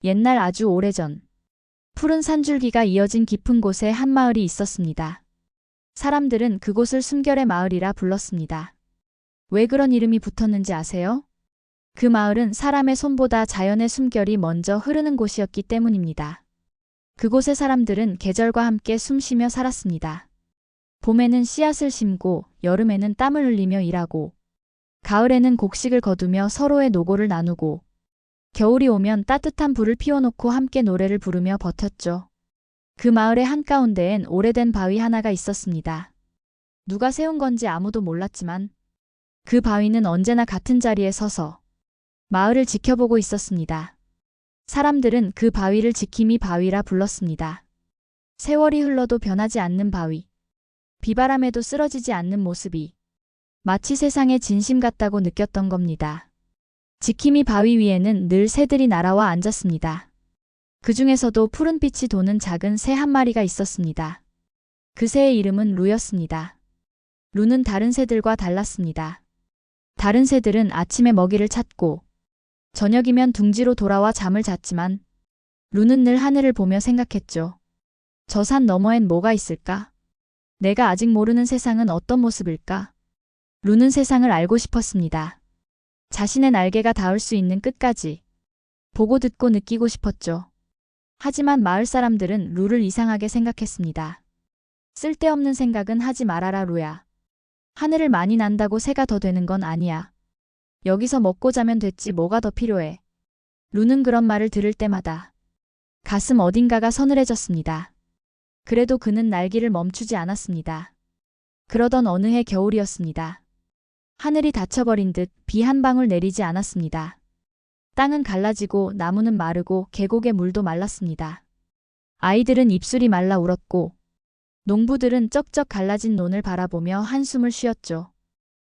옛날 아주 오래전 푸른 산줄기가 이어진 깊은 곳에 한 마을이 있었습니다. 사람들은 그곳을 숨결의 마을이라 불렀습니다. 왜 그런 이름이 붙었는지 아세요? 그 마을은 사람의 손보다 자연의 숨결이 먼저 흐르는 곳이었기 때문입니다. 그곳의 사람들은 계절과 함께 숨쉬며 살았습니다. 봄에는 씨앗을 심고 여름에는 땀을 흘리며 일하고 가을에는 곡식을 거두며 서로의 노고를 나누고 겨울이 오면 따뜻한 불을 피워놓고 함께 노래를 부르며 버텼죠. 그 마을의 한가운데엔 오래된 바위 하나가 있었습니다. 누가 세운 건지 아무도 몰랐지만 그 바위는 언제나 같은 자리에 서서 마을을 지켜보고 있었습니다. 사람들은 그 바위를 지킴이 바위라 불렀습니다. 세월이 흘러도 변하지 않는 바위, 비바람에도 쓰러지지 않는 모습이 마치 세상의 진심 같다고 느꼈던 겁니다. 지킴이 바위 위에는 늘 새들이 날아와 앉았습니다. 그 중에서도 푸른빛이 도는 작은 새 한 마리가 있었습니다. 그 새의 이름은 루였습니다. 루는 다른 새들과 달랐습니다. 다른 새들은 아침에 먹이를 찾고 저녁이면 둥지로 돌아와 잠을 잤지만 루는 늘 하늘을 보며 생각했죠. 저 산 너머엔 뭐가 있을까? 내가 아직 모르는 세상은 어떤 모습일까? 루는 세상을 알고 싶었습니다. 자신의 날개가 닿을 수 있는 끝까지 보고 듣고 느끼고 싶었죠. 하지만 마을 사람들은 루를 이상하게 생각했습니다. 쓸데없는 생각은 하지 말아라 루야. 하늘을 많이 난다고 새가 더 되는 건 아니야. 여기서 먹고 자면 됐지 뭐가 더 필요해. 루는 그런 말을 들을 때마다 가슴 어딘가가 서늘해졌습니다. 그래도 그는 날기를 멈추지 않았습니다. 그러던 어느 해 겨울이었습니다. 하늘이 닫혀버린 듯 비 한 방울 내리지 않았습니다. 땅은 갈라지고 나무는 마르고 계곡의 물도 말랐습니다. 아이들은 입술이 말라 울었고 농부들은 쩍쩍 갈라진 논을 바라보며 한숨을 쉬었죠.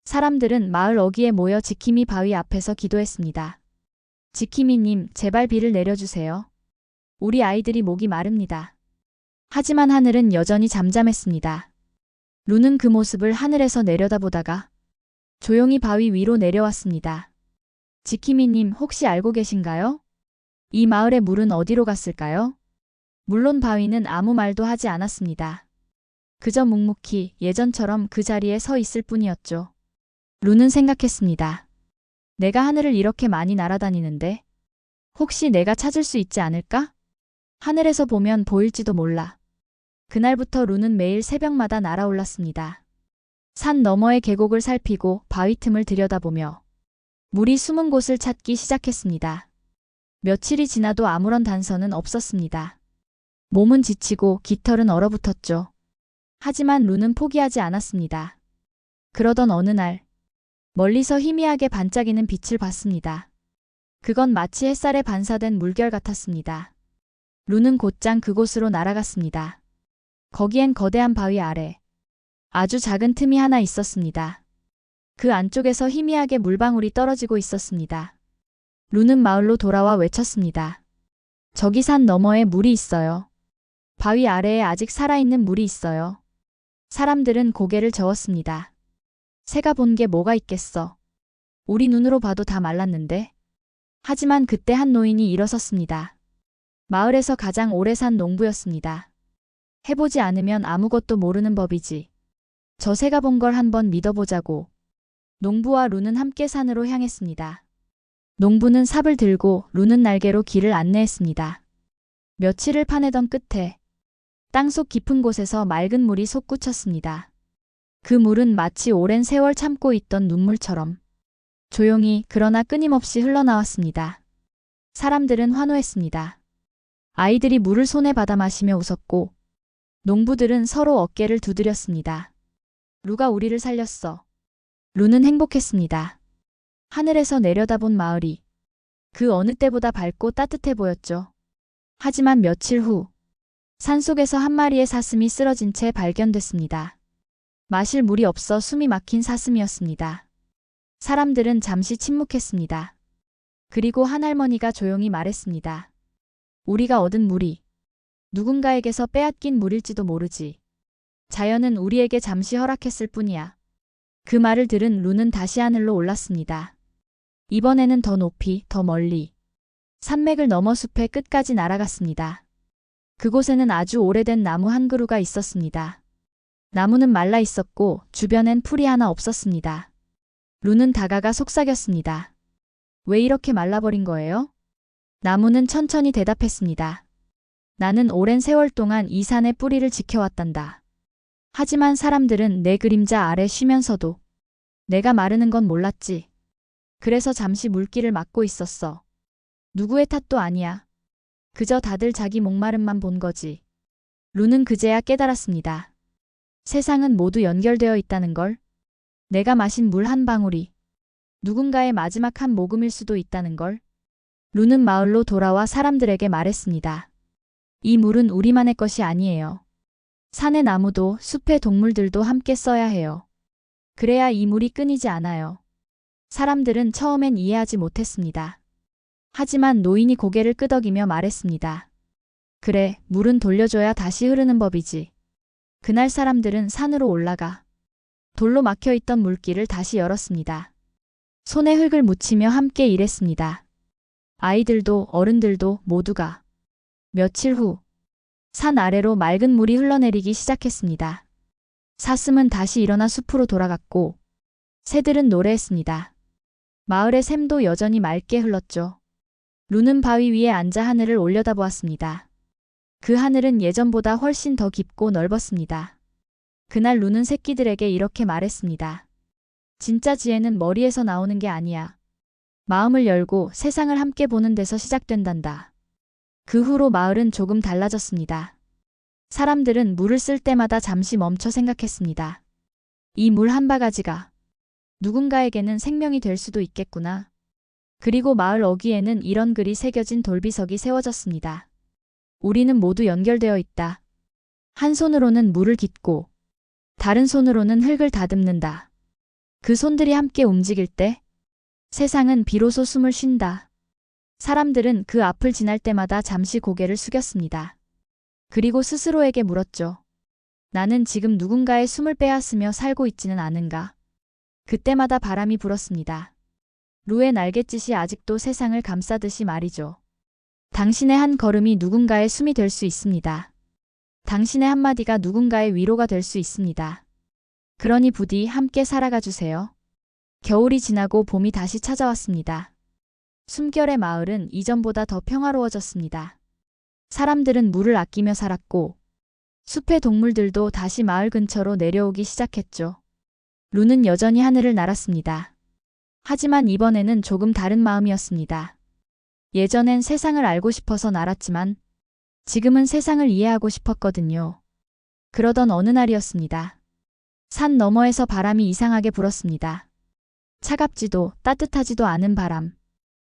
사람들은 마을 어귀에 모여 지킴이 바위 앞에서 기도했습니다. 지킴이님, 제발 비를 내려주세요. 우리 아이들이 목이 마릅니다. 하지만 하늘은 여전히 잠잠했습니다. 루는 그 모습을 하늘에서 내려다보다가 조용히 바위 위로 내려왔습니다. 지킴이님, 혹시 알고 계신가요? 이 마을의 물은 어디로 갔을까요? 물론 바위는 아무 말도 하지 않았습니다. 그저 묵묵히 예전처럼 그 자리에 서 있을 뿐이었죠. 루는 생각했습니다. 내가 하늘을 이렇게 많이 날아다니는데 혹시 내가 찾을 수 있지 않을까? 하늘에서 보면 보일지도 몰라. 그날부터 루는 매일 새벽마다 날아올랐습니다. 산 너머의 계곡을 살피고 바위 틈을 들여다보며 물이 숨은 곳을 찾기 시작했습니다. 며칠이 지나도 아무런 단서는 없었습니다. 몸은 지치고 깃털은 얼어붙었죠. 하지만 루는 포기하지 않았습니다. 그러던 어느 날 멀리서 희미하게 반짝이는 빛을 봤습니다. 그건 마치 햇살에 반사된 물결 같았습니다. 루는 곧장 그곳으로 날아갔습니다. 거기엔 거대한 바위 아래 아주 작은 틈이 하나 있었습니다. 그 안쪽에서 희미하게 물방울이 떨어지고 있었습니다. 루는 마을로 돌아와 외쳤습니다. 저기 산 너머에 물이 있어요. 바위 아래에 아직 살아있는 물이 있어요. 사람들은 고개를 저었습니다. 새가 본 게 뭐가 있겠어. 우리 눈으로 봐도 다 말랐는데. 하지만 그때 한 노인이 일어섰습니다. 마을에서 가장 오래 산 농부였습니다. 해보지 않으면 아무것도 모르는 법이지. 저 새가 본 걸 한번 믿어보자고. 농부와 루는 함께 산으로 향했습니다. 농부는 삽을 들고 루는 날개로 길을 안내했습니다. 며칠을 파내던 끝에 땅속 깊은 곳에서 맑은 물이 솟구쳤습니다. 그 물은 마치 오랜 세월 참고 있던 눈물처럼 조용히 그러나 끊임없이 흘러나왔습니다. 사람들은 환호했습니다. 아이들이 물을 손에 받아 마시며 웃었고 농부들은 서로 어깨를 두드렸습니다. 루가 우리를 살렸어. 루는 행복했습니다. 하늘에서 내려다본 마을이 그 어느 때보다 밝고 따뜻해 보였죠. 하지만 며칠 후 산속에서 한 마리의 사슴이 쓰러진 채 발견됐습니다. 마실 물이 없어 숨이 막힌 사슴이었습니다. 사람들은 잠시 침묵했습니다. 그리고 한 할머니가 조용히 말했습니다. 우리가 얻은 물이 누군가에게서 빼앗긴 물일지도 모르지. 자연은 우리에게 잠시 허락했을 뿐이야. 그 말을 들은 루는 다시 하늘로 올랐습니다. 이번에는 더 높이, 더 멀리. 산맥을 넘어 숲의 끝까지 날아갔습니다. 그곳에는 아주 오래된 나무 한 그루가 있었습니다. 나무는 말라 있었고 주변엔 풀이 하나 없었습니다. 루는 다가가 속삭였습니다. 왜 이렇게 말라버린 거예요? 나무는 천천히 대답했습니다. 나는 오랜 세월 동안 이 산의 뿌리를 지켜왔단다. 하지만 사람들은 내 그림자 아래 쉬면서도 내가 마르는 건 몰랐지. 그래서 잠시 물길을 막고 있었어. 누구의 탓도 아니야. 그저 다들 자기 목마름만 본 거지. 루는 그제야 깨달았습니다. 세상은 모두 연결되어 있다는 걸. 내가 마신 물 한 방울이 누군가의 마지막 한 모금일 수도 있다는 걸. 루는 마을로 돌아와 사람들에게 말했습니다. 이 물은 우리만의 것이 아니에요. 산의 나무도 숲의 동물들도 함께 써야 해요. 그래야 이 물이 끊이지 않아요. 사람들은 처음엔 이해하지 못했습니다. 하지만 노인이 고개를 끄덕이며 말했습니다. 그래, 물은 돌려줘야 다시 흐르는 법이지. 그날 사람들은 산으로 올라가 돌로 막혀있던 물길을 다시 열었습니다. 손에 흙을 묻히며 함께 일했습니다. 아이들도 어른들도 모두가. 며칠 후, 산 아래로 맑은 물이 흘러내리기 시작했습니다. 사슴은 다시 일어나 숲으로 돌아갔고, 새들은 노래했습니다. 마을의 샘도 여전히 맑게 흘렀죠. 루는 바위 위에 앉아 하늘을 올려다보았습니다. 그 하늘은 예전보다 훨씬 더 깊고 넓었습니다. 그날 루는 새끼들에게 이렇게 말했습니다. 진짜 지혜는 머리에서 나오는 게 아니야. 마음을 열고 세상을 함께 보는 데서 시작된단다. 그 후로 마을은 조금 달라졌습니다. 사람들은 물을 쓸 때마다 잠시 멈춰 생각했습니다. 이 물 한 바가지가 누군가에게는 생명이 될 수도 있겠구나. 그리고 마을 어귀에는 이런 글이 새겨진 돌비석이 세워졌습니다. 우리는 모두 연결되어 있다. 한 손으로는 물을 깃고 다른 손으로는 흙을 다듬는다. 그 손들이 함께 움직일 때 세상은 비로소 숨을 쉰다. 사람들은 그 앞을 지날 때마다 잠시 고개를 숙였습니다. 그리고 스스로에게 물었죠. 나는 지금 누군가의 숨을 빼앗으며 살고 있지는 않은가? 그때마다 바람이 불었습니다. 루의 날갯짓이 아직도 세상을 감싸듯이 말이죠. 당신의 한 걸음이 누군가의 숨이 될 수 있습니다. 당신의 한마디가 누군가의 위로가 될 수 있습니다. 그러니 부디 함께 살아가 주세요. 겨울이 지나고 봄이 다시 찾아왔습니다. 숨결의 마을은 이전보다 더 평화로워졌습니다. 사람들은 물을 아끼며 살았고 숲의 동물들도 다시 마을 근처로 내려오기 시작했죠. 루는 여전히 하늘을 날았습니다. 하지만 이번에는 조금 다른 마음이었습니다. 예전엔 세상을 알고 싶어서 날았지만 지금은 세상을 이해하고 싶었거든요. 그러던 어느 날이었습니다. 산 너머에서 바람이 이상하게 불었습니다. 차갑지도 따뜻하지도 않은 바람.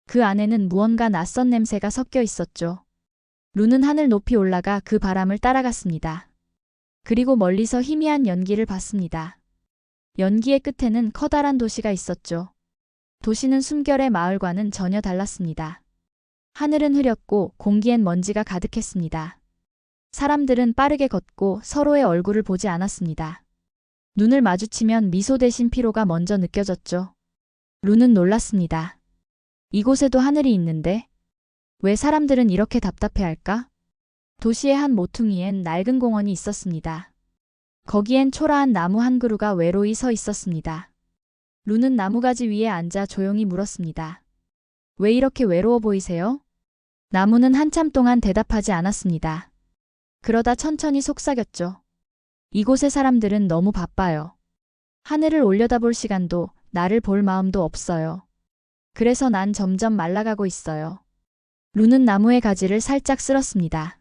그 안에는 무언가 낯선 냄새가 섞여 있었죠. 루는 하늘 높이 올라가 그 바람을 따라갔습니다. 그리고 멀리서 희미한 연기를 봤습니다. 연기의 끝에는 커다란 도시가 있었죠. 도시는 숨결의 마을과는 전혀 달랐습니다. 하늘은 흐렸고 공기엔 먼지가 가득했습니다. 사람들은 빠르게 걷고 서로의 얼굴을 보지 않았습니다. 눈을 마주치면 미소 대신 피로가 먼저 느껴졌죠. 루는 놀랐습니다. 이곳에도 하늘이 있는데 왜 사람들은 이렇게 답답해할까? 도시의 한 모퉁이엔 낡은 공원이 있었습니다. 거기엔 초라한 나무 한 그루가 외로이 서 있었습니다. 루는 나무가지 위에 앉아 조용히 물었습니다. 왜 이렇게 외로워 보이세요? 나무는 한참 동안 대답하지 않았습니다. 그러다 천천히 속삭였죠. 이곳의 사람들은 너무 바빠요. 하늘을 올려다볼 시간도 나를 볼 마음도 없어요. 그래서 난 점점 말라가고 있어요. 루는 나무의 가지를 살짝 쓸었습니다.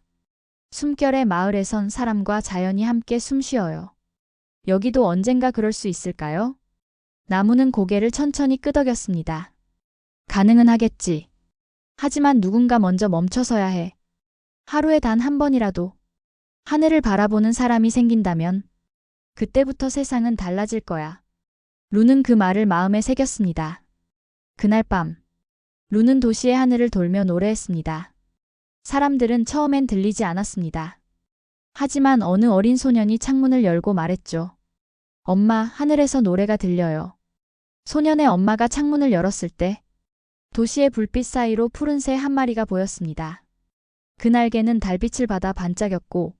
숨결의 마을에선 사람과 자연이 함께 숨쉬어요. 여기도 언젠가 그럴 수 있을까요? 나무는 고개를 천천히 끄덕였습니다. 가능은 하겠지. 하지만 누군가 먼저 멈춰서야 해. 하루에 단 한 번이라도 하늘을 바라보는 사람이 생긴다면 그때부터 세상은 달라질 거야. 루는 그 말을 마음에 새겼습니다. 그날 밤, 루는 도시의 하늘을 돌며 노래했습니다. 사람들은 처음엔 들리지 않았습니다. 하지만 어느 어린 소년이 창문을 열고 말했죠. 엄마, 하늘에서 노래가 들려요. 소년의 엄마가 창문을 열었을 때 도시의 불빛 사이로 푸른 새 한 마리가 보였습니다. 그 날개는 달빛을 받아 반짝였고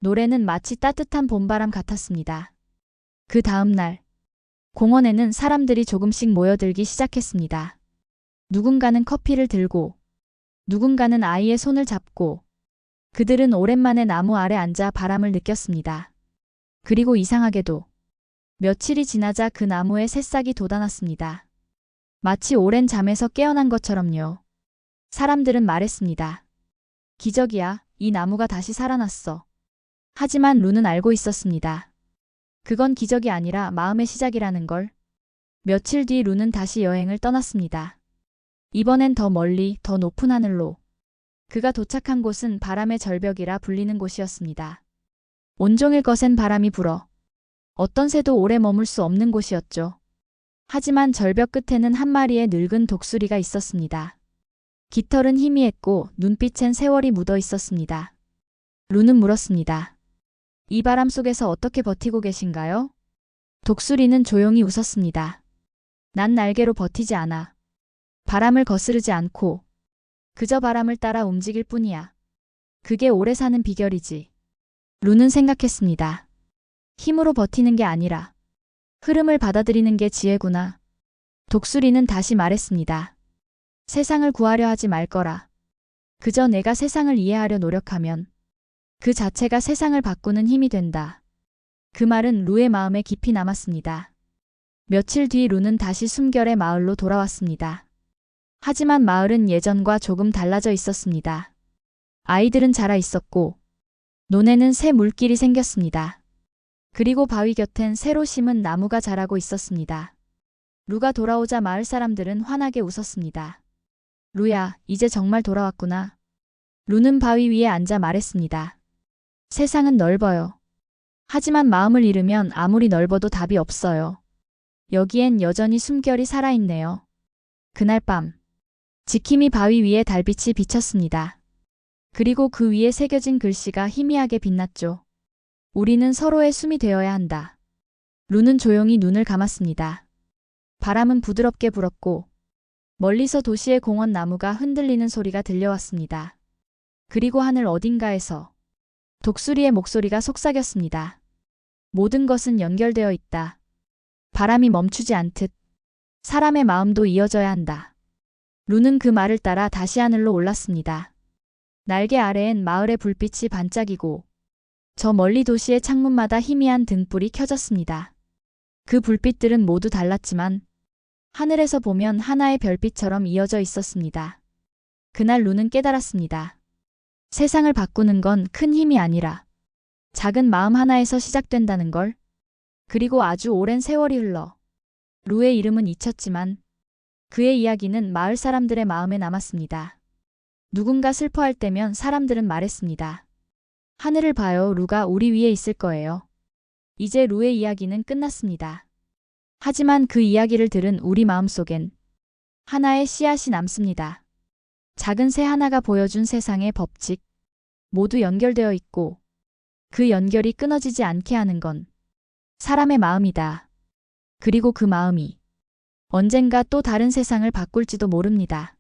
노래는 마치 따뜻한 봄바람 같았습니다. 그 다음 날 공원에는 사람들이 조금씩 모여들기 시작했습니다. 누군가는 커피를 들고 누군가는 아이의 손을 잡고 그들은 오랜만에 나무 아래 앉아 바람을 느꼈습니다. 그리고 이상하게도 며칠이 지나자 그 나무에 새싹이 돋아났습니다. 마치 오랜 잠에서 깨어난 것처럼요. 사람들은 말했습니다. 기적이야, 이 나무가 다시 살아났어. 하지만 루는 알고 있었습니다. 그건 기적이 아니라 마음의 시작이라는 걸. 며칠 뒤 루는 다시 여행을 떠났습니다. 이번엔 더 멀리, 더 높은 하늘로. 그가 도착한 곳은 바람의 절벽이라 불리는 곳이었습니다. 온종일 거센 바람이 불어 어떤 새도 오래 머물 수 없는 곳이었죠. 하지만 절벽 끝에는 한 마리의 늙은 독수리가 있었습니다. 깃털은 희미했고 눈빛엔 세월이 묻어 있었습니다. 루는 물었습니다. 이 바람 속에서 어떻게 버티고 계신가요? 독수리는 조용히 웃었습니다. 난 날개로 버티지 않아. 바람을 거스르지 않고 그저 바람을 따라 움직일 뿐이야. 그게 오래 사는 비결이지. 루는 생각했습니다. 힘으로 버티는 게 아니라 흐름을 받아들이는 게 지혜구나. 독수리는 다시 말했습니다. 세상을 구하려 하지 말 거라. 그저 내가 세상을 이해하려 노력하면 그 자체가 세상을 바꾸는 힘이 된다. 그 말은 루의 마음에 깊이 남았습니다. 며칠 뒤 루는 다시 숨결의 마을로 돌아왔습니다. 하지만 마을은 예전과 조금 달라져 있었습니다. 아이들은 자라 있었고 논에는 새 물길이 생겼습니다. 그리고 바위 곁엔 새로 심은 나무가 자라고 있었습니다. 루가 돌아오자 마을 사람들은 환하게 웃었습니다. 루야, 이제 정말 돌아왔구나. 루는 바위 위에 앉아 말했습니다. 세상은 넓어요. 하지만 마음을 잃으면 아무리 넓어도 답이 없어요. 여기엔 여전히 숨결이 살아있네요. 그날 밤 지킴이 바위 위에 달빛이 비쳤습니다. 그리고 그 위에 새겨진 글씨가 희미하게 빛났죠. 우리는 서로의 숨이 되어야 한다. 루는 조용히 눈을 감았습니다. 바람은 부드럽게 불었고 멀리서 도시의 공원 나무가 흔들리는 소리가 들려왔습니다. 그리고 하늘 어딘가에서 독수리의 목소리가 속삭였습니다. 모든 것은 연결되어 있다. 바람이 멈추지 않듯 사람의 마음도 이어져야 한다. 루는 그 말을 따라 다시 하늘로 올랐습니다. 날개 아래엔 마을의 불빛이 반짝이고 저 멀리 도시의 창문마다 희미한 등불이 켜졌습니다. 그 불빛들은 모두 달랐지만 하늘에서 보면 하나의 별빛처럼 이어져 있었습니다. 그날 루는 깨달았습니다. 세상을 바꾸는 건 큰 힘이 아니라 작은 마음 하나에서 시작된다는 걸. 그리고 아주 오랜 세월이 흘러 루의 이름은 잊혔지만 그의 이야기는 마을 사람들의 마음에 남았습니다. 누군가 슬퍼할 때면 사람들은 말했습니다. 하늘을 봐요. 루가 우리 위에 있을 거예요. 이제 루의 이야기는 끝났습니다. 하지만 그 이야기를 들은 우리 마음속엔 하나의 씨앗이 남습니다. 작은 새 하나가 보여준 세상의 법칙. 모두 연결되어 있고 그 연결이 끊어지지 않게 하는 건 사람의 마음이다. 그리고 그 마음이 언젠가 또 다른 세상을 바꿀지도 모릅니다.